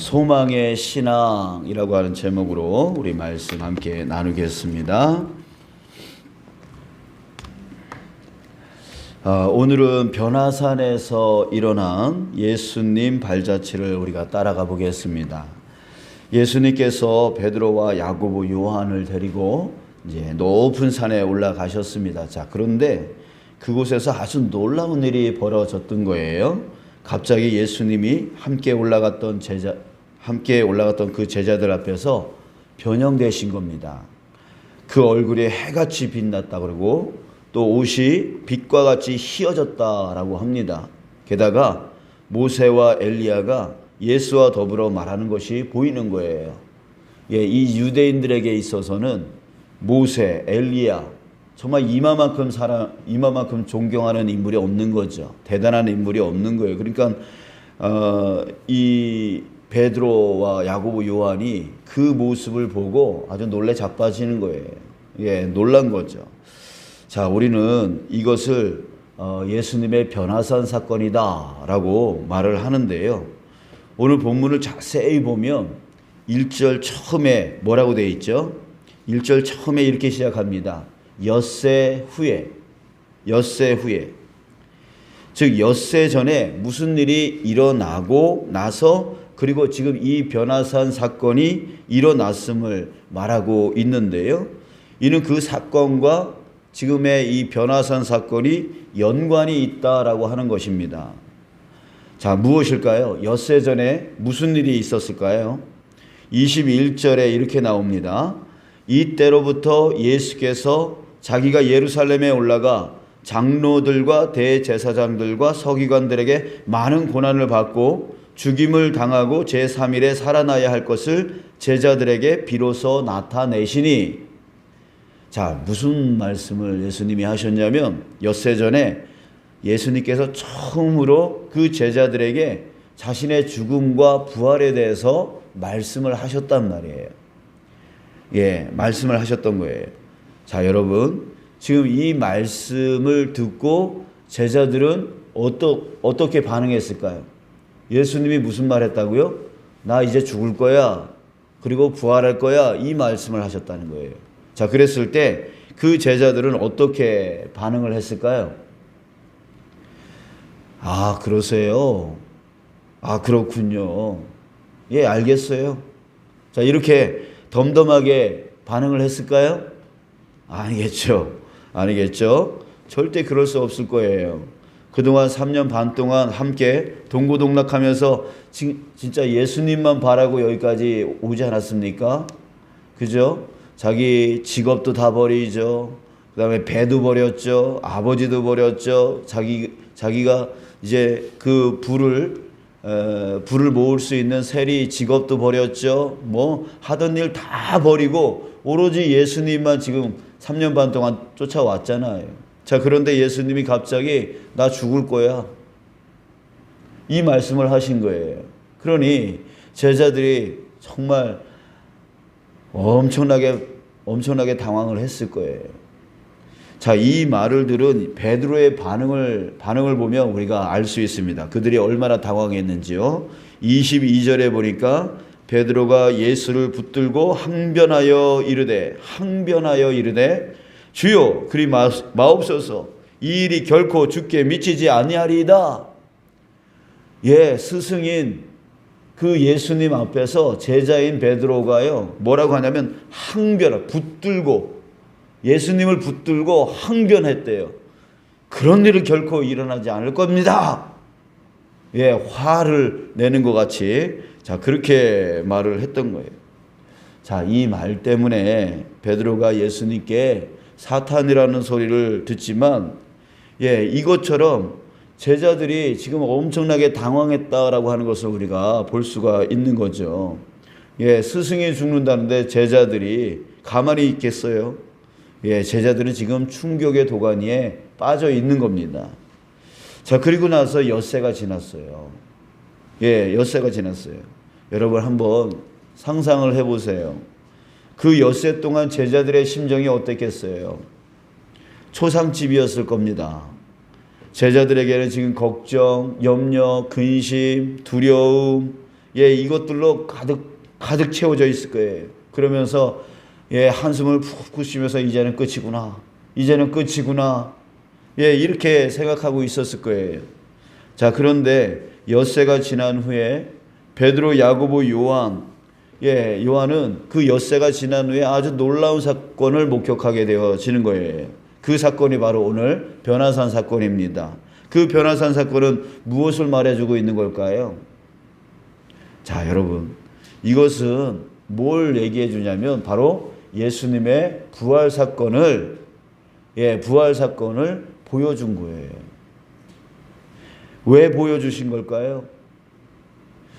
소망의 신앙이라고 하는 제목으로 우리 말씀 함께 나누겠습니다. 오늘은 변화산에서 일어난 예수님 발자취를 우리가 따라가 보겠습니다. 예수님께서 베드로와 야고보, 요한을 데리고 이제 높은 산에 올라가셨습니다. 자, 그런데 그곳에서 아주 놀라운 일이 벌어졌던 거예요. 갑자기 예수님이 함께 올라갔던 그 제자들 앞에서 변형되신 겁니다. 그 얼굴이 해같이 빛났다 그러고 또 옷이 빛과 같이 희어졌다라고 합니다. 게다가 모세와 엘리야가 예수와 더불어 말하는 것이 보이는 거예요. 이 유대인들에게 있어서는 모세, 엘리야 정말 이마만큼 존경하는 인물이 없는 거죠. 대단한 인물이 없는 거예요. 그러니까 이 베드로와 야고보, 요한이 그 모습을 보고 아주 놀래 자빠지는 거예요. 놀란 거죠. 자, 우리는 이것을 예수님의 변화산 사건이다라고 말을 하는데요. 오늘 본문을 자세히 보면 1절 처음에 뭐라고 되어 있죠? 1절 처음에 이렇게 시작합니다. 엿새 후에. 즉 엿새 전에 무슨 일이 일어나고 나서 그리고 지금 이 변화산 사건이 일어났음을 말하고 있는데요. 이는 그 사건과 지금의 이 변화산 사건이 연관이 있다라고 하는 것입니다. 자, 무엇일까요? 엿새 전에 무슨 일이 있었을까요? 21절에 이렇게 나옵니다. 이때로부터 예수께서 자기가 예루살렘에 올라가 장로들과 대제사장들과 서기관들에게 많은 고난을 받고 죽임을 당하고 제3일에 살아나야 할 것을 제자들에게 비로소 나타내시니. 자, 무슨 말씀을 예수님이 하셨냐면 엿새 전에 예수님께서 처음으로 그 제자들에게 자신의 죽음과 부활에 대해서 말씀을 하셨단 말이에요. 말씀을 하셨던 거예요. 자, 여러분, 지금 이 말씀을 듣고 제자들은 어떻게 반응했을까요? 예수님이 무슨 말 했다고요? 나 이제 죽을 거야. 그리고 부활할 거야. 이 말씀을 하셨다는 거예요. 자, 그랬을 때 그 제자들은 어떻게 반응을 했을까요? 아, 그러세요. 아, 그렇군요. 예, 알겠어요. 자, 이렇게 덤덤하게 반응을 했을까요? 아니겠죠. 절대 그럴 수 없을 거예요. 그동안 3년 반 동안 함께 동고동락하면서 진짜 예수님만 바라고 여기까지 오지 않았습니까? 그죠? 자기 직업도 다 버리죠. 그 다음에 배도 버렸죠. 아버지도 버렸죠. 자기가 이제 그 부를 모을 수 있는 세리 직업도 버렸죠. 뭐 하던 일 다 버리고 오로지 예수님만 지금 3년 반 동안 쫓아왔잖아요. 자, 그런데 예수님이 갑자기 나 죽을 거야. 이 말씀을 하신 거예요. 그러니 제자들이 정말 엄청나게 당황을 했을 거예요. 자, 이 말을 들은 베드로의 반응을 보면 우리가 알 수 있습니다. 그들이 얼마나 당황했는지요. 22절에 보니까 베드로가 예수를 붙들고 항변하여 이르되 주여 그리 마옵소서 이 일이 결코 주께 미치지 아니하리이다. 스승인 그 예수님 앞에서 제자인 베드로가요 뭐라고 하냐면 예수님을 붙들고 항변했대요. 그런 일은 결코 일어나지 않을 겁니다. 화를 내는 것 같이 그렇게 말을 했던 거예요. 자, 이 말 때문에 베드로가 예수님께 사탄이라는 소리를 듣지만 이것처럼 제자들이 지금 엄청나게 당황했다라고 하는 것을 우리가 볼 수가 있는 거죠. 스승이 죽는다는데 제자들이 가만히 있겠어요? 제자들은 지금 충격의 도가니에 빠져 있는 겁니다. 자, 그리고 나서 엿새가 지났어요. 엿새가 지났어요. 여러분 한번 상상을 해보세요. 그 엿새 동안 제자들의 심정이 어땠겠어요? 초상집이었을 겁니다. 제자들에게는 지금 걱정, 염려, 근심, 두려움, 이것들로 가득 채워져 있을 거예요. 그러면서 한숨을 푹푹 쉬면서 이제는 끝이구나. 이제는 끝이구나. 이렇게 생각하고 있었을 거예요. 자, 그런데 엿새가 지난 후에 베드로, 야고보, 요한은 그 엿새가 지난 후에 아주 놀라운 사건을 목격하게 되어지는 거예요. 그 사건이 바로 오늘 변화산 사건입니다. 그 변화산 사건은 무엇을 말해주고 있는 걸까요? 자, 여러분, 이것은 뭘 얘기해 주냐면 바로 예수님의 부활 사건을 보여준 거예요. 왜 보여주신 걸까요?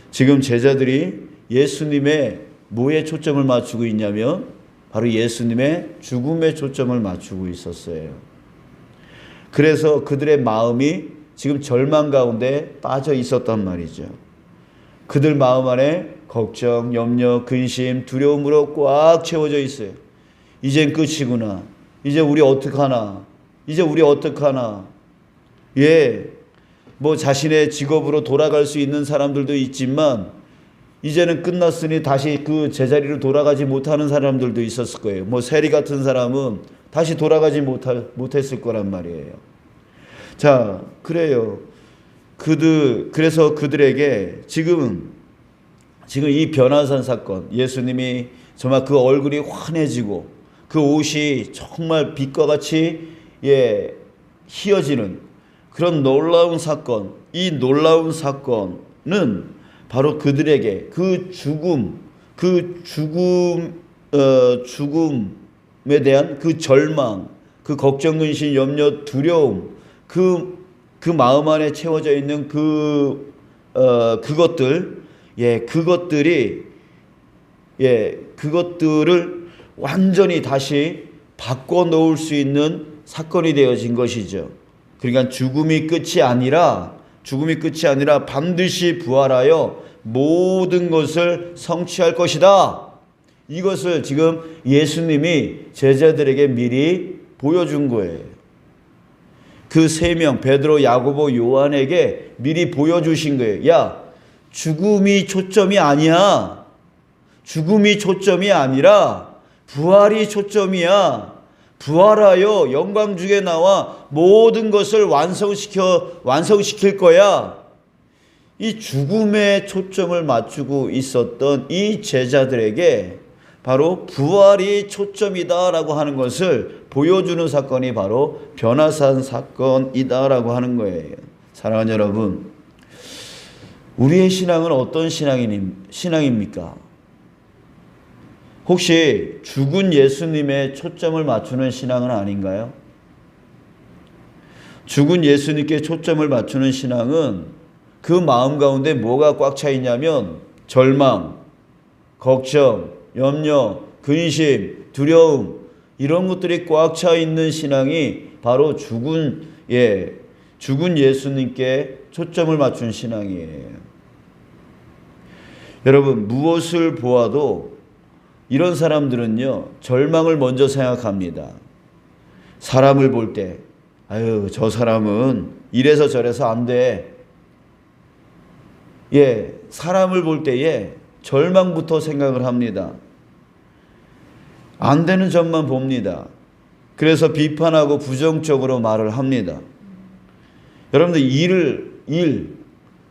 지금 제자들이 예수님의 뭐에 초점을 맞추고 있냐면 바로 예수님의 죽음에 초점을 맞추고 있었어요. 그래서 그들의 마음이 지금 절망 가운데 빠져 있었단 말이죠. 그들 마음 안에 걱정, 염려, 근심, 두려움으로 꽉 채워져 있어요. 이젠 끝이구나. 이제 우리 어떡하나. 뭐 자신의 직업으로 돌아갈 수 있는 사람들도 있지만 이제는 끝났으니 다시 그 제자리로 돌아가지 못하는 사람들도 있었을 거예요. 뭐 세리 같은 사람은 다시 돌아가지 못했을 거란 말이에요. 자, 그래요. 그래서 그들에게 지금 이 변화산 사건, 예수님이 정말 그 얼굴이 환해지고 그 옷이 정말 빛과 같이 희어지는 그런 놀라운 사건, 이 놀라운 사건은 바로 그들에게 죽음에 대한 그 절망, 그 걱정, 근심, 염려, 두려움, 그 마음 안에 채워져 있는 그것들을 완전히 다시 바꿔 놓을 수 있는 사건이 되어진 것이죠. 그러니까 죽음이 끝이 아니라 반드시 부활하여 모든 것을 성취할 것이다. 이것을 지금 예수님이 제자들에게 미리 보여준 거예요. 그 세 명, 베드로, 야고보, 요한에게 미리 보여주신 거예요. 야, 죽음이 초점이 아니야. 죽음이 초점이 아니라 부활이 초점이야. 부활하여 영광 중에 나와 모든 것을 완성시킬 거야. 이 죽음에 초점을 맞추고 있었던 이 제자들에게 바로 부활이 초점이다라고 하는 것을 보여주는 사건이 바로 변화산 사건이다라고 하는 거예요. 사랑하는 여러분, 우리의 신앙은 어떤 신앙입니까? 혹시 죽은 예수님에 초점을 맞추는 신앙은 아닌가요? 죽은 예수님께 초점을 맞추는 신앙은 그 마음 가운데 뭐가 꽉 차 있냐면 절망, 걱정, 염려, 근심, 두려움, 이런 것들이 꽉 차 있는 신앙이 바로 죽은 예수님께 초점을 맞춘 신앙이에요. 여러분, 무엇을 보아도 이런 사람들은요, 절망을 먼저 생각합니다. 사람을 볼 때, 아유, 저 사람은 이래서 저래서 안 돼. 사람을 볼 때에 절망부터 생각을 합니다. 안 되는 점만 봅니다. 그래서 비판하고 부정적으로 말을 합니다. 여러분들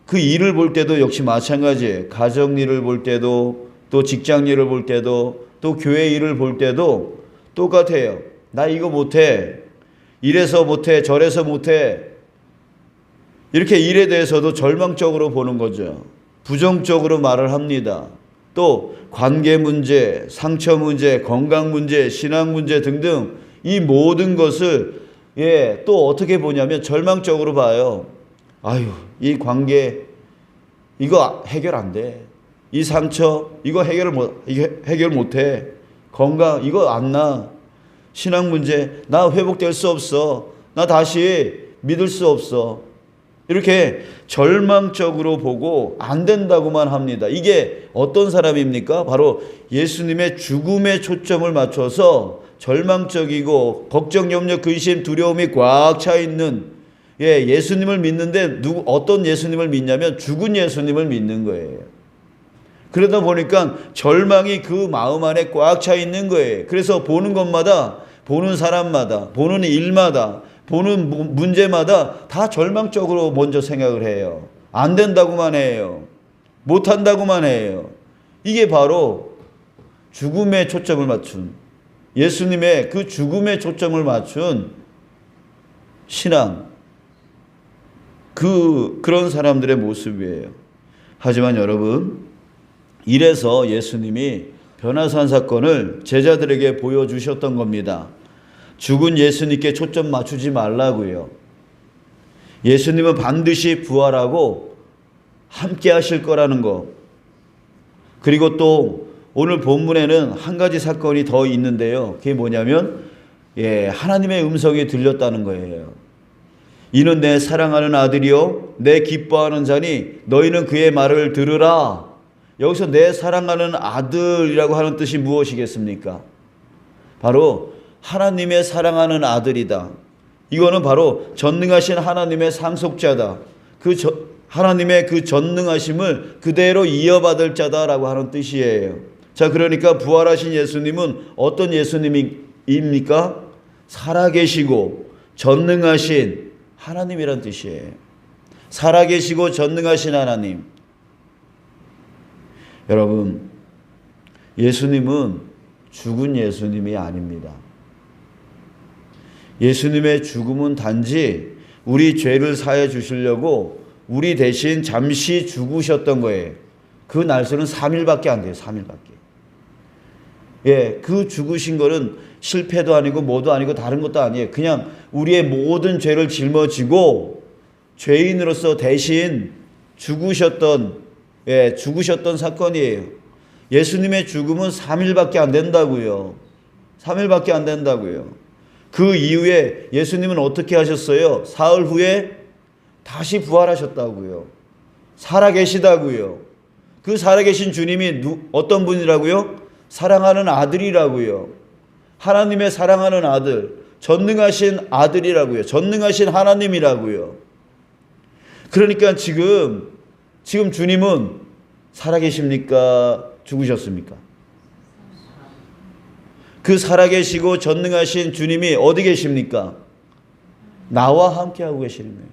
그 일을 볼 때도 역시 마찬가지예요. 가정 일을 볼 때도, 또 직장 일을 볼 때도, 또 교회 일을 볼 때도 똑같아요. 나 이거 못해. 이래서 못해. 저래서 못해. 이렇게 일에 대해서도 절망적으로 보는 거죠. 부정적으로 말을 합니다. 또 관계 문제, 상처 문제, 건강 문제, 신앙 문제 등등 이 모든 것을 또 어떻게 보냐면 절망적으로 봐요. 아유, 이 관계 이거 해결 안 돼. 이 상처 이거 해결 못해. 건강 이거 안 나. 신앙 문제 나 회복될 수 없어. 나 다시 믿을 수 없어. 이렇게 절망적으로 보고 안 된다고만 합니다. 이게 어떤 사람입니까? 바로 예수님의 죽음에 초점을 맞춰서 절망적이고 걱정, 염려, 근심, 두려움이 꽉 차 있는 예수님을 믿는데 어떤 예수님을 믿냐면 죽은 예수님을 믿는 거예요. 그러다 보니까 절망이 그 마음 안에 꽉 차 있는 거예요. 그래서 보는 것마다, 보는 사람마다, 보는 일마다, 보는 문제마다 다 절망적으로 먼저 생각을 해요. 안 된다고만 해요. 못한다고만 해요. 이게 바로 죽음에 초점을 맞춘, 예수님의 그 죽음에 초점을 맞춘 신앙, 그런 사람들의 모습이에요. 하지만 여러분, 이래서 예수님이 변화산 사건을 제자들에게 보여주셨던 겁니다. 죽은 예수님께 초점 맞추지 말라고요. 예수님은 반드시 부활하고 함께 하실 거라는 거. 그리고 또 오늘 본문에는 한 가지 사건이 더 있는데요. 그게 뭐냐면 하나님의 음성이 들렸다는 거예요. 이는 내 사랑하는 아들이요 내 기뻐하는 자니 너희는 그의 말을 들으라. 여기서 내 사랑하는 아들이라고 하는 뜻이 무엇이겠습니까? 바로 하나님의 사랑하는 아들이다. 이거는 바로 전능하신 하나님의 상속자다. 하나님의 그 전능하심을 그대로 이어받을 자다라고 하는 뜻이에요. 자, 그러니까 부활하신 예수님은 어떤 예수님입니까? 살아계시고 전능하신 하나님이란 뜻이에요. 살아계시고 전능하신 하나님. 여러분, 예수님은 죽은 예수님이 아닙니다. 예수님의 죽음은 단지 우리 죄를 사해 주시려고 우리 대신 잠시 죽으셨던 거예요. 그 날수는 3일밖에 안 돼요. 3일밖에. 그 죽으신 거는 실패도 아니고 뭐도 아니고 다른 것도 아니에요. 그냥 우리의 모든 죄를 짊어지고 죄인으로서 대신 죽으셨던 사건이에요. 예수님의 죽음은 3일밖에 안 된다고요. 3일밖에 안 된다고요. 그 이후에 예수님은 어떻게 하셨어요? 사흘 후에 다시 부활하셨다고요. 살아계시다고요. 그 살아계신 주님이 어떤 분이라고요? 사랑하는 아들이라고요. 하나님의 사랑하는 아들, 전능하신 아들이라고요. 전능하신 하나님이라고요. 그러니까 지금 주님은 살아계십니까? 죽으셨습니까? 그 살아계시고 전능하신 주님이 어디 계십니까? 나와 함께하고 계시는 거예요.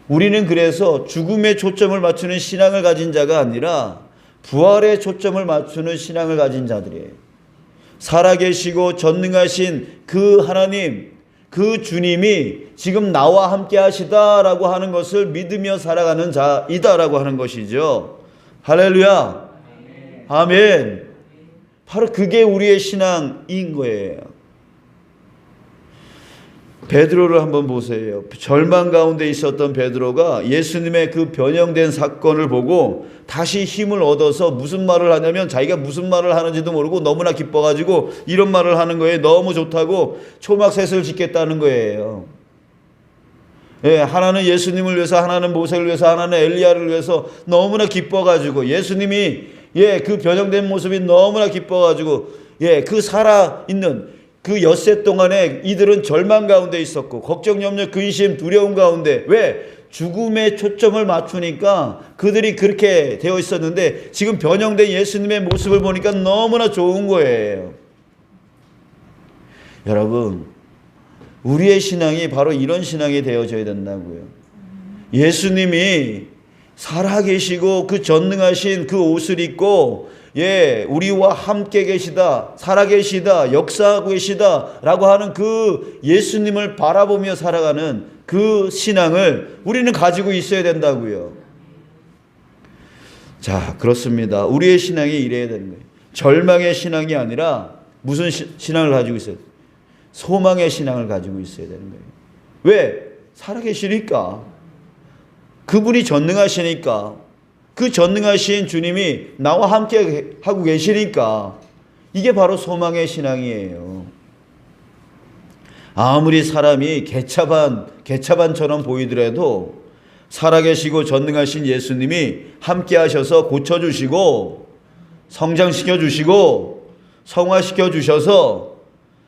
우리는 그래서 죽음에 초점을 맞추는 신앙을 가진 자가 아니라 부활에 초점을 맞추는 신앙을 가진 자들이에요. 살아계시고 전능하신 그 하나님, 그 주님이 지금 나와 함께 하시다라고 하는 것을 믿으며 살아가는 자이다라고 하는 것이죠. 할렐루야. 아멘. 바로 그게 우리의 신앙인 거예요. 베드로를 한번 보세요. 절망 가운데 있었던 베드로가 예수님의 그 변형된 사건을 보고 다시 힘을 얻어서 무슨 말을 하냐면 자기가 무슨 말을 하는지도 모르고 너무나 기뻐가지고 이런 말을 하는 거예요. 너무 좋다고 초막셋을 짓겠다는 거예요. 하나는 예수님을 위해서, 하나는 모세를 위해서, 하나는 엘리야를 위해서 너무나 기뻐가지고 예수님이 그 변형된 모습이 너무나 기뻐가지고 그 살아있는 그 엿새 동안에 이들은 절망 가운데 있었고 걱정, 염려, 근심, 두려움 가운데 왜? 죽음에 초점을 맞추니까 그들이 그렇게 되어 있었는데 지금 변형된 예수님의 모습을 보니까 너무나 좋은 거예요. 여러분, 우리의 신앙이 바로 이런 신앙이 되어져야 된다고요. 예수님이 살아계시고 그 전능하신 그 옷을 입고 우리와 함께 계시다, 살아계시다, 역사하고 계시다 라고 하는 그 예수님을 바라보며 살아가는 그 신앙을 우리는 가지고 있어야 된다고요. 자, 그렇습니다. 우리의 신앙이 이래야 되는 거예요. 절망의 신앙이 아니라 무슨 신앙을 가지고 있어요? 소망의 신앙을 가지고 있어야 되는 거예요. 왜? 살아계시니까. 그분이 전능하시니까. 그 전능하신 주님이 나와 함께 하고 계시니까 이게 바로 소망의 신앙이에요. 아무리 사람이 개차반처럼 보이더라도 살아계시고 전능하신 예수님이 함께 하셔서 고쳐주시고 성장시켜주시고 성화시켜주셔서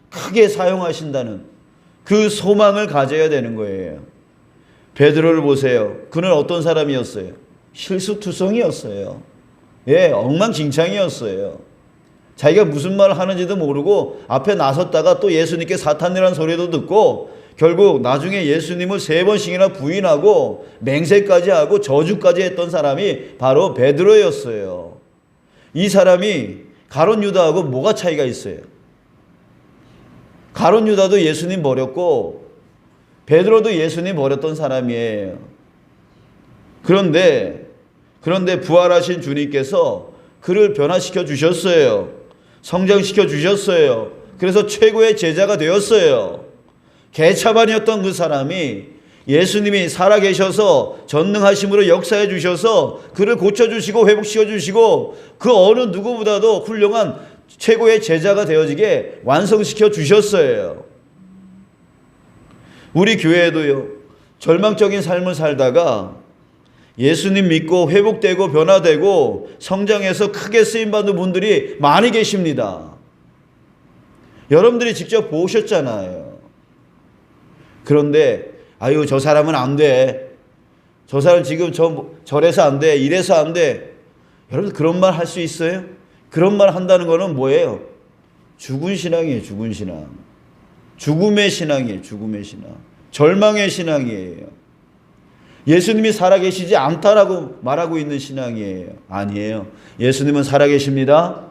크게 사용하신다는 그 소망을 가져야 되는 거예요. 베드로를 보세요. 그는 어떤 사람이었어요? 실수투성이었어요. 엉망진창이었어요. 자기가 무슨 말을 하는지도 모르고 앞에 나섰다가 또 예수님께 사탄이라는 소리도 듣고 결국 나중에 예수님을 3번씩이나 부인하고 맹세까지 하고 저주까지 했던 사람이 바로 베드로였어요. 이 사람이 가룟 유다하고 뭐가 차이가 있어요? 가룟 유다도 예수님 버렸고 베드로도 예수님 버렸던 사람이에요. 그런데 부활하신 주님께서 그를 변화시켜 주셨어요. 성장시켜 주셨어요. 그래서 최고의 제자가 되었어요. 개차반이었던 그 사람이 예수님이 살아계셔서 전능하심으로 역사해 주셔서 그를 고쳐주시고 회복시켜 주시고 그 어느 누구보다도 훌륭한 최고의 제자가 되어지게 완성시켜 주셨어요. 우리 교회에도요, 절망적인 삶을 살다가 예수님 믿고 회복되고 변화되고 성장해서 크게 쓰임받는 분들이 많이 계십니다. 여러분들이 직접 보셨잖아요. 그런데 아유, 저 사람은 안 돼. 저 사람 지금 저래서 안 돼. 이래서 안 돼. 여러분 그런 말 할 수 있어요? 그런 말 한다는 거는 뭐예요? 죽은 신앙이에요. 죽은 신앙. 죽음의 신앙이에요. 죽음의 신앙. 절망의 신앙이에요. 예수님이 살아계시지 않다라고 말하고 있는 신앙이에요. 아니에요. 예수님은 살아계십니다.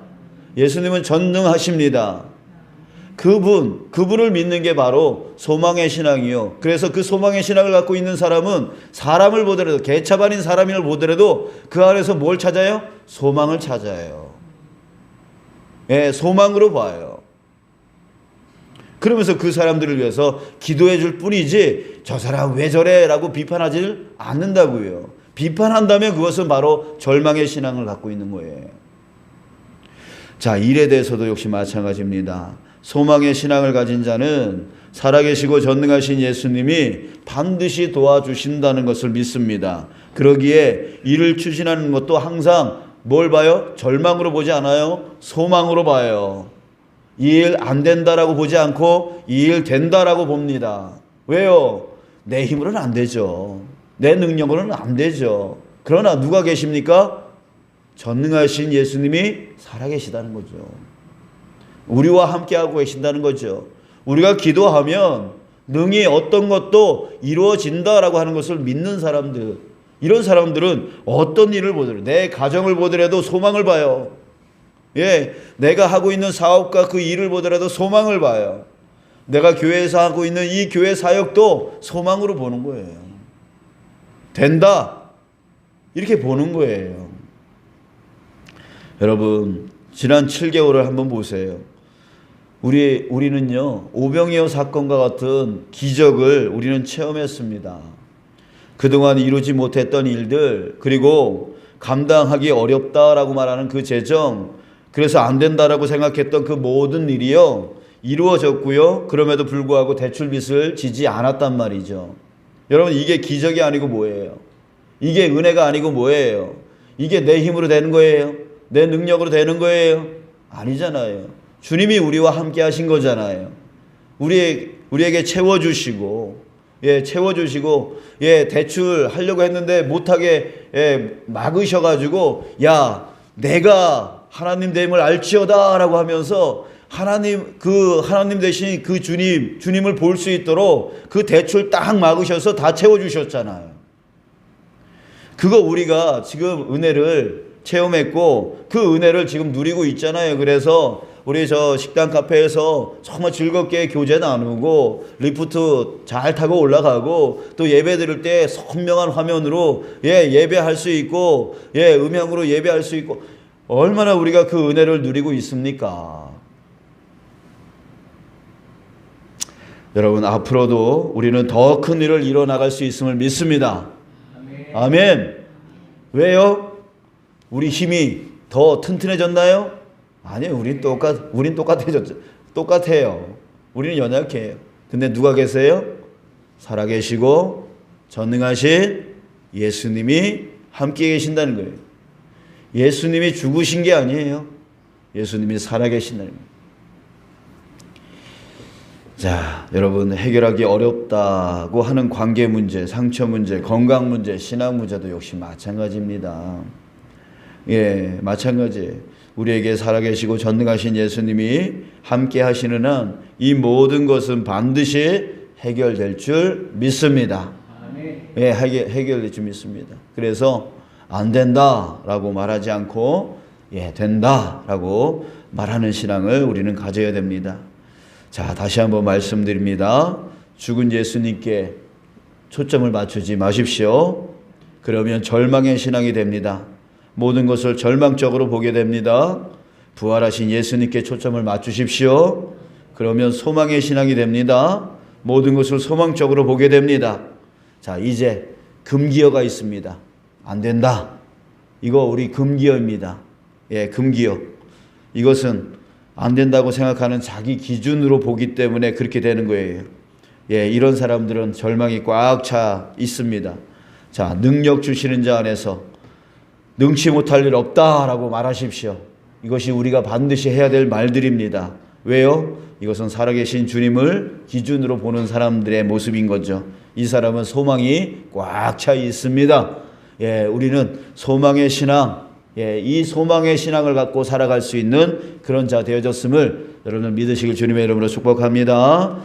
예수님은 전능하십니다. 그분을 믿는 게 바로 소망의 신앙이요. 그래서 그 소망의 신앙을 갖고 있는 사람은 사람을 보더라도, 개차반인 사람을 보더라도 그 안에서 뭘 찾아요? 소망을 찾아요. 소망으로 봐요. 그러면서 그 사람들을 위해서 기도해 줄 뿐이지 저 사람 왜 저래? 라고 비판하지 않는다고요. 비판한다면 그것은 바로 절망의 신앙을 갖고 있는 거예요. 자, 일에 대해서도 역시 마찬가지입니다. 소망의 신앙을 가진 자는 살아계시고 전능하신 예수님이 반드시 도와주신다는 것을 믿습니다. 그러기에 일을 추진하는 것도 항상 뭘 봐요? 절망으로 보지 않아요. 소망으로 봐요. 이 일 안 된다라고 보지 않고 이 일 된다라고 봅니다. 왜요? 내 힘으로는 안 되죠. 내 능력으로는 안 되죠. 그러나 누가 계십니까? 전능하신 예수님이 살아계시다는 거죠. 우리와 함께하고 계신다는 거죠. 우리가 기도하면 능히 어떤 것도 이루어진다라고 하는 것을 믿는 사람들, 이런 사람들은 어떤 일을 보더라도, 내 가정을 보더라도 소망을 봐요. 내가 하고 있는 사업과 그 일을 보더라도 소망을 봐요. 내가 교회에서 하고 있는 이 교회 사역도 소망으로 보는 거예요. 된다, 이렇게 보는 거예요. 여러분, 지난 7개월을 한번 보세요. 우리는요, 오병이어 사건과 같은 기적을 우리는 체험했습니다. 그동안 이루지 못했던 일들, 그리고 감당하기 어렵다라고 말하는 그 재정, 그래서 안 된다라고 생각했던 그 모든 일이요, 이루어졌고요. 그럼에도 불구하고 대출빚을 지지 않았단 말이죠. 여러분, 이게 기적이 아니고 뭐예요? 이게 은혜가 아니고 뭐예요? 이게 내 힘으로 되는 거예요? 내 능력으로 되는 거예요? 아니잖아요. 주님이 우리와 함께 하신 거잖아요. 우리에게 채워주시고, 대출 하려고 했는데 못하게, 막으셔가지고, 야, 내가 하나님 됨을 알지어다 라고 하면서 하나님 되신 그 주님을 볼 수 있도록 그 대출 딱 막으셔서 다 채워주셨잖아요. 그거 우리가 지금 은혜를 체험했고 그 은혜를 지금 누리고 있잖아요. 그래서 우리 저 식당 카페에서 정말 즐겁게 교제 나누고 리프트 잘 타고 올라가고 또 예배 드릴 때 선명한 화면으로 예배할 수 있고 음향으로 예배할 수 있고 얼마나 우리가 그 은혜를 누리고 있습니까? 여러분, 앞으로도 우리는 더 큰 일을 이뤄나갈 수 있음을 믿습니다. 아멘. 왜요? 우리 힘이 더 튼튼해졌나요? 아니에요. 우린 똑같아졌죠. 똑같아요. 우리는 연약해요. 근데 누가 계세요? 살아계시고 전능하신 예수님이 함께 계신다는 거예요. 예수님이 죽으신 게 아니에요. 예수님이 살아계신다는 거예요. 자, 여러분, 해결하기 어렵다고 하는 관계 문제, 상처 문제, 건강 문제, 신앙 문제도 역시 마찬가지입니다. 예, 마찬가지예요. 우리에게 살아계시고 전능하신 예수님이 함께 하시는 한 이 모든 것은 반드시 해결될 줄 믿습니다. 예, 해결될 줄 믿습니다. 그래서 안 된다라고 말하지 않고 예, 된다라고 말하는 신앙을 우리는 가져야 됩니다. 자, 다시 한번 말씀드립니다. 죽은 예수님께 초점을 맞추지 마십시오. 그러면 절망의 신앙이 됩니다. 모든 것을 절망적으로 보게 됩니다. 부활하신 예수님께 초점을 맞추십시오. 그러면 소망의 신앙이 됩니다. 모든 것을 소망적으로 보게 됩니다. 자, 이제 금기어가 있습니다. 안 된다. 이거 우리 금기어입니다. 예, 금기어. 이것은 안 된다고 생각하는 자기 기준으로 보기 때문에 그렇게 되는 거예요. 예, 이런 사람들은 절망이 꽉 차 있습니다. 자, 능력 주시는 자 안에서 능치 못할 일 없다라고 말하십시오. 이것이 우리가 반드시 해야 될 말들입니다. 왜요? 이것은 살아계신 주님을 기준으로 보는 사람들의 모습인 거죠. 이 사람은 소망이 꽉 차 있습니다. 예, 우리는 소망의 신앙, 예, 이 소망의 신앙을 갖고 살아갈 수 있는 그런 자 되어졌음을 여러분 믿으시길 주님의 이름으로 축복합니다.